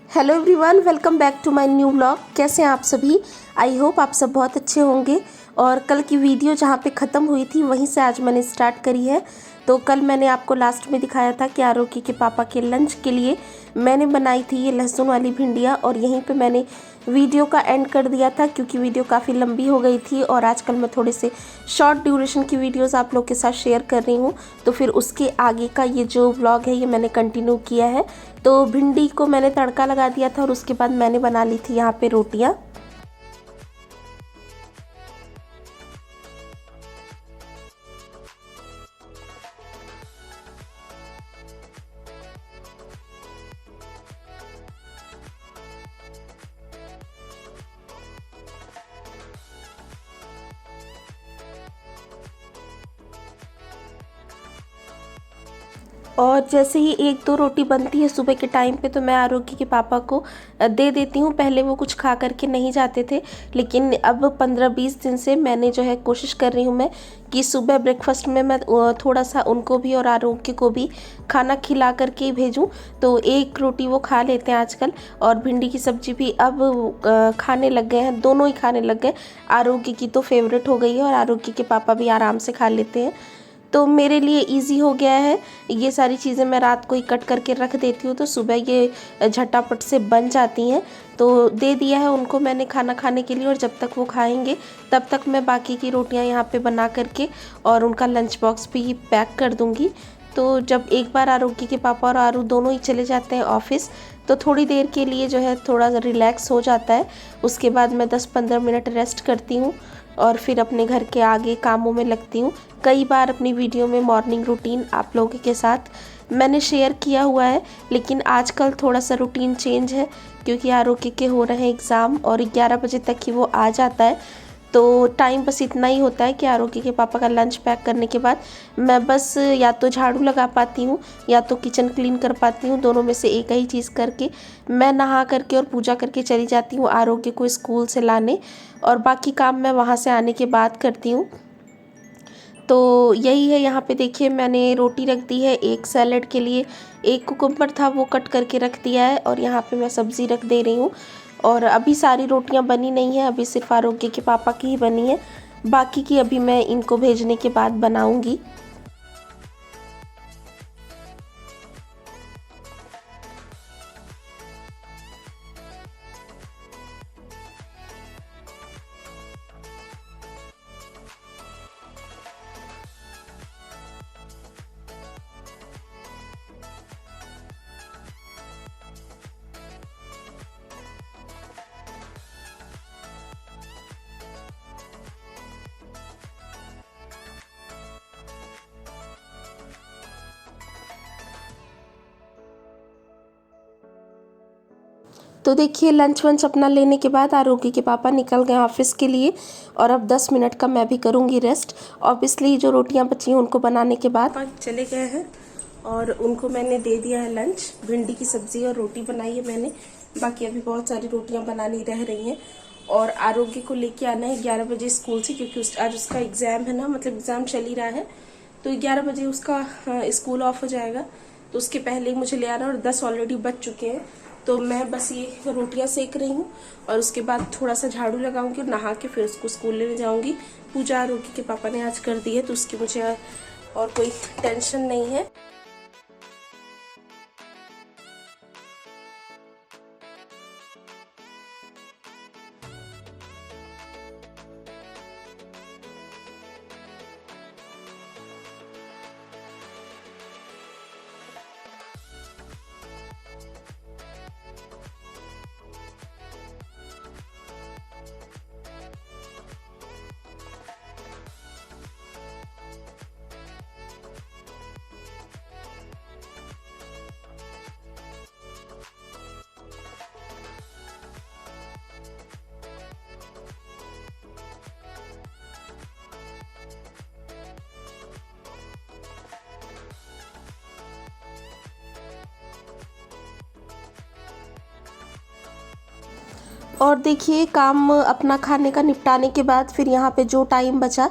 Hello everyone, welcome back to my new vlog. कैसे हैं आप सभी? आई होप आप सब बहुत अच्छे होंगे। और कल की वीडियो जहाँ पे ख़त्म हुई थी वहीं से आज मैंने स्टार्ट करी है। तो कल मैंने आपको लास्ट में दिखाया था कि आरोकी के पापा के लंच के लिए मैंने बनाई थी ये लहसुन वाली भिंडियाँ, और यहीं पे मैंने वीडियो का एंड कर दिया था क्योंकि वीडियो काफ़ी लंबी हो गई थी। और आजकल मैं थोड़े से शॉर्ट ड्यूरेशन की वीडियोस आप लोग के साथ शेयर कर रही हूँ, तो फिर उसके आगे का ये जो व्लॉग है ये मैंने कंटिन्यू किया है। तो भिंडी को मैंने तड़का लगा दिया था और उसके बाद मैंने बना ली थी यहाँ पे रोटियाँ। और जैसे ही एक दो रोटी बनती है सुबह के टाइम पे तो मैं आरोगी के पापा को दे देती हूँ। पहले वो कुछ खा करके नहीं जाते थे, लेकिन अब 15-20 दिन से मैंने जो है कोशिश कर रही हूँ मैं कि सुबह ब्रेकफास्ट में मैं थोड़ा सा उनको भी और आरोग्य को भी खाना खिला करके ही भेजूँ। तो एक रोटी वो खा लेते हैं आजकल, और भिंडी की सब्ज़ी भी अब खाने लग गए हैं, दोनों ही खाने लग गए। आरोग्य की तो फेवरेट हो गई है और आरोग्य के पापा भी आराम से खा लेते हैं। तो मेरे लिए इजी हो गया है। ये सारी चीज़ें मैं रात को ही कट करके रख देती हूँ तो सुबह ये झटापट से बन जाती हैं। तो दे दिया है उनको मैंने खाना खाने के लिए, और जब तक वो खाएंगे तब तक मैं बाकी की रोटियां यहाँ पे बना करके और उनका लंच बॉक्स भी पैक कर दूँगी। तो जब एक बार आरोगी के पापा और आरू दोनों ही चले जाते हैं ऑफिस तो थोड़ी देर के लिए जो है थोड़ा रिलैक्स हो जाता है। उसके बाद मैं 10-15 मिनट रेस्ट करती हूँ और फिर अपने घर के आगे कामों में लगती हूँ। कई बार अपनी वीडियो में मॉर्निंग रूटीन आप लोगों के साथ मैंने शेयर किया हुआ है, लेकिन आजकल थोड़ा सा रूटीन चेंज है क्योंकि आरोग्य के हो रहे हैं एग्ज़ाम और 11 बजे तक ही वो आ जाता है। तो टाइम बस इतना ही होता है कि आरोग्य के पापा का लंच पैक करने के बाद मैं बस या तो झाड़ू लगा पाती हूँ या तो किचन क्लीन कर पाती हूँ, दोनों में से एक ही चीज़ करके मैं नहा करके और पूजा करके चली जाती हूँ आरोग्य को स्कूल से लाने, और बाकी काम मैं वहाँ से आने के बाद करती हूँ। तो यही है। यहाँ पे देखिए मैंने रोटी रख दी है, एक सैलेड के लिए एक कुकुम्बर था वो कट करके रख दिया है, और यहाँ पे मैं सब्ज़ी रख दे रही हूँ। और अभी सारी रोटियाँ बनी नहीं है, अभी सिर्फ आरोग्य के पापा की ही बनी है, बाकी की अभी मैं इनको भेजने के बाद बनाऊँगी। तो देखिए लंच वंच अपना लेने के बाद आरोगी के पापा निकल गए ऑफिस के लिए, और अब 10 मिनट का मैं भी करूँगी रेस्ट। ऑब्वियसली जो रोटियां बची हैं उनको बनाने के बाद चले गए हैं और उनको मैंने दे दिया है लंच। भिंडी की सब्ज़ी और रोटी बनाई है मैंने, बाकी अभी बहुत सारी रोटियां बनानी रह रही हैं। और आरोग्य को लेके आना है 11 बजे स्कूल से, क्योंकि आज उसका एग्ज़ाम है ना, मतलब एग्ज़ाम चल ही रहा है, तो 11 बजे उसका स्कूल ऑफ हो जाएगा। तो उसके पहले ही मुझे ले आना, और 10 ऑलरेडी बज चुके हैं। तो मैं बस ये रोटियां सेक रही हूँ और उसके बाद थोड़ा सा झाड़ू लगाऊंगी और नहा के फिर उसको स्कूल लेने जाऊंगी। पूजा आरोगी के पापा ने आज कर दी है तो उसकी मुझे और कोई टेंशन नहीं है। और देखिए काम अपना खाने का निपटाने के बाद फिर यहाँ पे जो टाइम बचा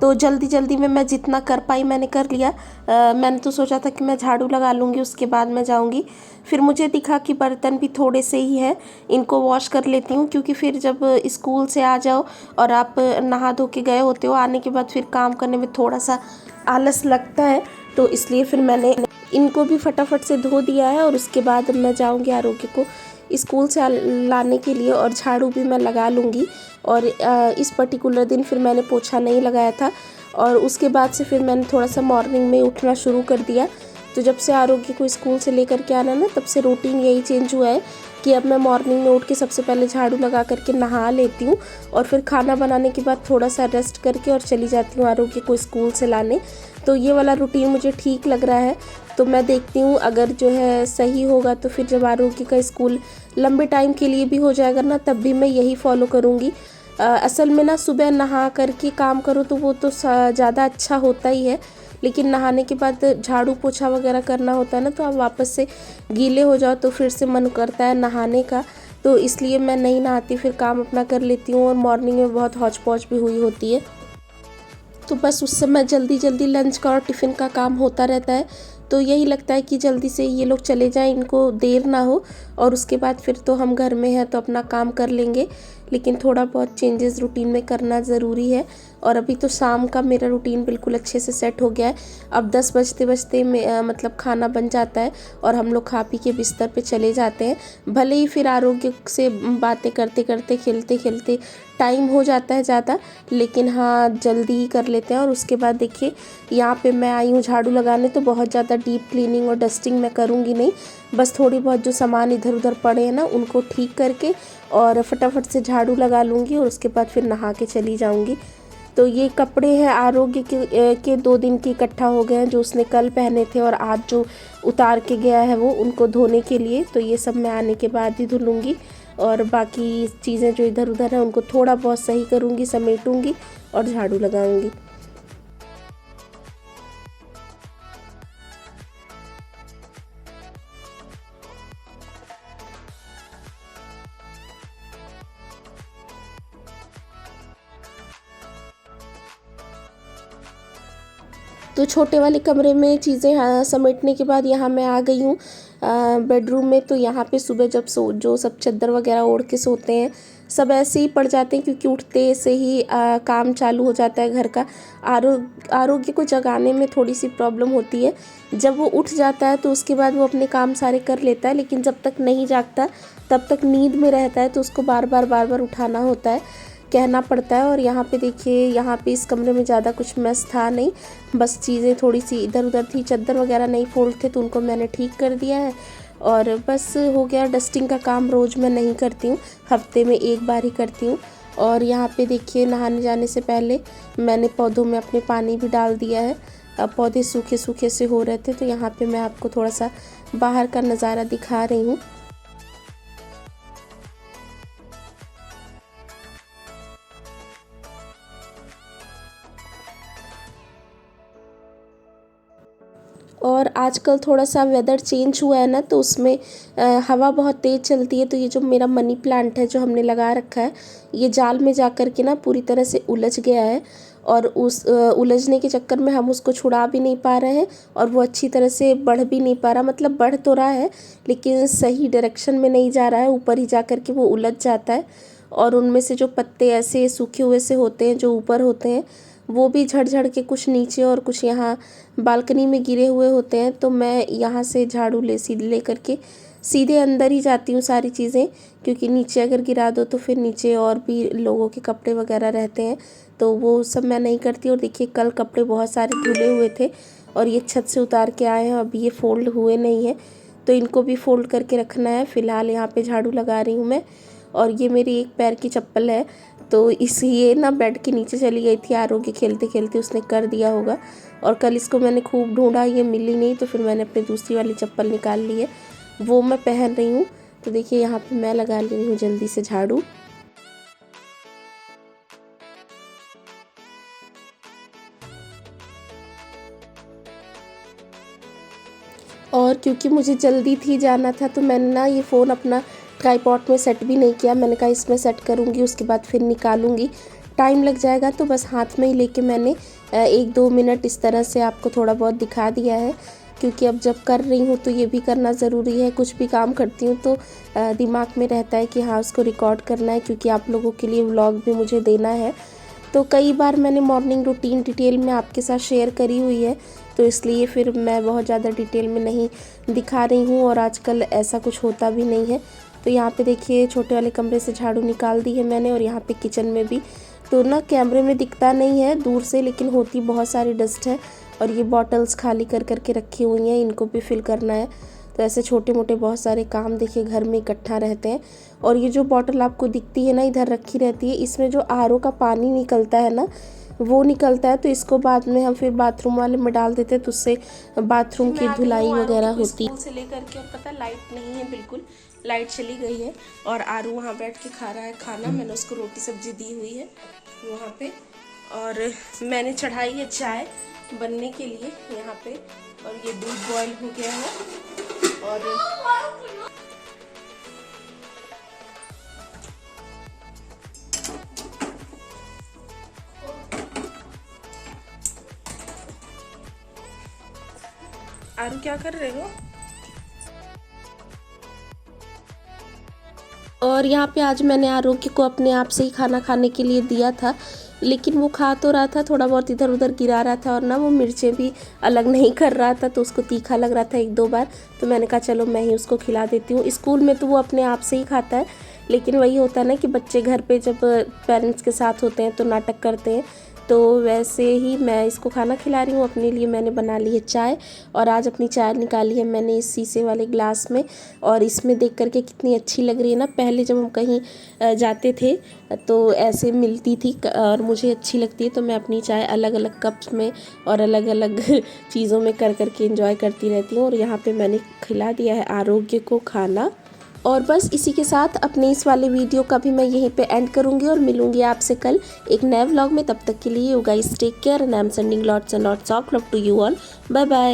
तो जल्दी जल्दी में मैं जितना कर पाई मैंने कर लिया। मैंने तो सोचा था कि मैं झाड़ू लगा लूँगी उसके बाद मैं जाऊँगी। फिर मुझे दिखा कि बर्तन भी थोड़े से ही हैं, इनको वॉश कर लेती हूँ, क्योंकि फिर जब स्कूल से आ जाओ और आप नहा धो के गए होते हो, आने के बाद फिर काम करने में थोड़ा सा आलस लगता है। तो इसलिए फिर मैंने इनको भी फटाफट से धो दिया है और उसके बाद मैं जाऊँगी आरोग्य को स्कूल से लाने के लिए, और झाड़ू भी मैं लगा लूँगी। और इस पर्टिकुलर दिन फिर मैंने पोछा नहीं लगाया था, और उसके बाद से फिर मैंने थोड़ा सा मॉर्निंग में उठना शुरू कर दिया। तो जब से आरोग्य को स्कूल से लेकर के आना ना, तब से रूटीन यही चेंज हुआ है कि अब मैं मॉर्निंग में उठ के सबसे पहले झाड़ू लगा करके नहा लेती हूँ, और फिर खाना बनाने के बाद थोड़ा सा रेस्ट करके और चली जाती हूँ आरोग्य को स्कूल से लाने। तो ये वाला रूटीन मुझे ठीक लग रहा है। तो मैं देखती हूँ अगर जो है सही होगा तो फिर जब आरोग्य का स्कूल लंबे टाइम के लिए भी हो जाएगा ना, तब भी मैं यही फॉलो करूँगी। असल में ना सुबह नहा करके काम करो तो वो तो ज़्यादा अच्छा होता ही है, लेकिन नहाने के बाद झाड़ू पोछा वगैरह करना होता है ना, तो आप वापस से गीले हो जाओ तो फिर से मन करता है नहाने का। तो इसलिए मैं नहीं नहाती, फिर काम अपना कर लेती हूँ, और मॉर्निंग में बहुत हौच पौच भी हुई होती है। तो बस उस समय जल्दी जल्दी लंच का और टिफ़िन का काम होता रहता है। तो यही लगता है कि जल्दी से ये लोग चले जाएं, इनको देर ना हो, और उसके बाद फिर तो हम घर में हैं तो अपना काम कर लेंगे। लेकिन थोड़ा बहुत चेंजेस रूटीन में करना ज़रूरी है। और अभी तो शाम का मेरा रूटीन बिल्कुल अच्छे से सेट हो गया है। अब 10 बजते बजते मतलब खाना बन जाता है और हम लोग खा पी के बिस्तर पे चले जाते हैं। भले ही फिर आरोग्य से बातें करते करते खेलते खेलते टाइम हो जाता है ज़्यादा, लेकिन हाँ जल्दी ही कर लेते हैं। और उसके बाद देखिए यहाँ पे मैं आई हूँ झाड़ू लगाने, तो बहुत ज़्यादा डीप क्लीनिंग और डस्टिंग मैं करूँगी नहीं, बस थोड़ी बहुत जो सामान इधर उधर पड़े हैं ना उनको ठीक करके और फटाफट से झाड़ू लगा लूँगी, और उसके बाद फिर नहा के चली जाऊँगी। तो ये कपड़े हैं आरोग्य के 2 दिन के इकट्ठा हो गए हैं, जो उसने कल पहने थे और आज जो उतार के गया है वो उनको धोने के लिए। तो ये सब मैं आने के बाद ही धुलूँगी, और बाकी चीज़ें जो इधर उधर हैं उनको थोड़ा बहुत सही करूँगी, समेटूँगी और झाड़ू लगाऊँगी। तो छोटे वाले कमरे में चीज़ें समेटने के बाद यहाँ मैं आ गई हूँ बेडरूम में। तो यहाँ पे सुबह जब जो सब चादर वगैरह ओढ़ के सोते हैं, सब ऐसे ही पड़ जाते हैं, क्योंकि उठते से ही काम चालू हो जाता है घर का। आरोग्य को जगाने में थोड़ी सी प्रॉब्लम होती है। जब वो उठ जाता है तो उसके बाद वो अपने काम सारे कर लेता है, लेकिन जब तक नहीं जागता तब तक नींद में रहता है, तो उसको बार बार उठाना होता है, कहना पड़ता है। और यहाँ पे देखिए, यहाँ पे इस कमरे में ज़्यादा कुछ मेस था नहीं, बस चीज़ें थोड़ी सी इधर उधर थी, चादर वगैरह नहीं फोल्ड थे तो उनको मैंने ठीक कर दिया है, और बस हो गया। डस्टिंग का काम रोज़ मैं नहीं करती हूँ, हफ्ते में एक बार ही करती हूँ। और यहाँ पे देखिए नहाने जाने से पहले मैंने पौधों में अपने पानी भी डाल दिया है। अब पौधे सूखे सूखे से हो रहे थे, तो यहाँ पे मैं आपको थोड़ा सा बाहर का नज़ारा दिखा रही हूँ। और आजकल थोड़ा सा वेदर चेंज हुआ है ना, तो उसमें हवा बहुत तेज़ चलती है। तो ये जो मेरा मनी प्लांट है जो हमने लगा रखा है, ये जाल में जा कर के ना पूरी तरह से उलझ गया है, और उस उलझने के चक्कर में हम उसको छुड़ा भी नहीं पा रहे हैं, और वो अच्छी तरह से बढ़ भी नहीं पा रहा। मतलब बढ़ तो रहा है लेकिन सही डायरेक्शन में नहीं जा रहा है, ऊपर ही जा कर के वो उलझ जाता है। और उनमें से जो पत्ते ऐसे सूखे हुए से होते हैं जो ऊपर होते हैं, वो भी झड़ झड़ के कुछ नीचे और कुछ यहाँ बालकनी में गिरे हुए होते हैं। तो मैं यहाँ से झाड़ू ले करके सीधे अंदर ही जाती हूँ सारी चीज़ें, क्योंकि नीचे अगर गिरा दो तो फिर नीचे और भी लोगों के कपड़े वगैरह रहते हैं, तो वो सब मैं नहीं करती। और देखिए कल कपड़े बहुत सारे धुले हुए थे और ये छत से उतार के आए हैं, अभी ये फ़ोल्ड हुए नहीं हैं, तो इनको भी फ़ोल्ड करके रखना है। फ़िलहाल यहाँ पे झाड़ू लगा रही हूँ मैं। और ये मेरी एक पैर की चप्पल है, तो ये ना बेड के नीचे चली गई थी, आरोग्य खेलते खेलते उसने कर दिया होगा, और कल इसको मैंने खूब ढूंढा, ये मिली नहीं, तो फिर मैंने अपनी दूसरी वाली चप्पल निकाल ली है, वो मैं पहन रही हूँ। तो देखिए यहाँ पे मैं लगा ले रही हूँ जल्दी से झाड़ू। और क्योंकि मुझे जल्दी थी जाना था, तो मैंने ना ये फ़ोन अपना ट्राईपॉड में सेट भी नहीं किया। मैंने कहा इसमें सेट करूँगी, उसके बाद फिर निकालूँगी। टाइम लग जाएगा, तो बस हाथ में ही लेके मैंने 1-2 मिनट इस तरह से आपको थोड़ा बहुत दिखा दिया है, क्योंकि अब जब कर रही हूँ तो ये भी करना ज़रूरी है। कुछ भी काम करती हूँ तो दिमाग में रहता है कि हाँ उसको रिकॉर्ड करना है, क्योंकि आप लोगों के लिए व्लॉग भी मुझे देना है। तो कई बार मैंने मॉर्निंग रूटीन डिटेल में आपके साथ शेयर करी हुई है, तो इसलिए फिर मैं बहुत ज़्यादा डिटेल में नहीं दिखा रही हूँ, और आजकल ऐसा कुछ होता भी नहीं है। तो यहाँ पे देखिए छोटे वाले कमरे से झाड़ू निकाल दी है मैंने, और यहाँ पे किचन में भी। तो ना कैमरे में दिखता नहीं है दूर से, लेकिन होती बहुत सारी डस्ट है। और ये बॉटल्स खाली कर करके रखी हुई हैं, इनको भी फिल करना है। तो ऐसे छोटे मोटे बहुत सारे काम देखिए घर में इकट्ठा रहते हैं। और ये जो बॉटल आपको दिखती है ना इधर रखी रहती है, इसमें जो आरओ का पानी निकलता है ना वो निकलता है, तो इसको बाद में हम फिर बाथरूम वाले में डाल देते हैं, तो उससे बाथरूम की धुलाई वगैरह होती है। से लेकर के, और पता लाइट नहीं है, बिल्कुल लाइट चली गई है, और आरू वहाँ बैठ के खा रहा है खाना। मैंने उसको रोटी सब्जी दी हुई है वहाँ पे, और मैंने चढ़ाई है चाय बनने के लिए यहाँ पे, और ये दूध बॉयल हो गया है। और आरू क्या कर रहे हो? और यहाँ पे आज मैंने आरोग्य को अपने आप से ही खाना खाने के लिए दिया था, लेकिन वो खा तो रहा था, थोड़ा बहुत इधर उधर गिरा रहा था, और ना वो मिर्चें भी अलग नहीं कर रहा था, तो उसको तीखा लग रहा था 1-2 बार। तो मैंने कहा चलो मैं ही उसको खिला देती हूँ। स्कूल में तो वो अपने आप से ही खाता है, लेकिन वही होता है ना कि बच्चे घर पे जब पेरेंट्स के साथ होते हैं तो नाटक करते हैं, तो वैसे ही मैं इसको खाना खिला रही हूँ। अपने लिए मैंने बना ली है चाय, और आज अपनी चाय निकाली है मैंने इस शीशे वाले ग्लास में, और इसमें देख करके कितनी अच्छी लग रही है ना। पहले जब हम कहीं जाते थे तो ऐसे मिलती थी, और मुझे अच्छी लगती है, तो मैं अपनी चाय अलग अलग कप्स में और अलग अलग चीज़ों में कर करके एंजॉय करती रहती हूँ। और यहाँ पे मैंने खिला दिया है आरोग्य को खाना। और बस इसी के साथ अपने इस वाले वीडियो का भी मैं यहीं पे एंड करूँगी, और मिलूँगी आपसे कल एक नए व्लॉग में। तब तक के लिए you guys take care, and I am sending lots and lots of love to you all. Bye bye.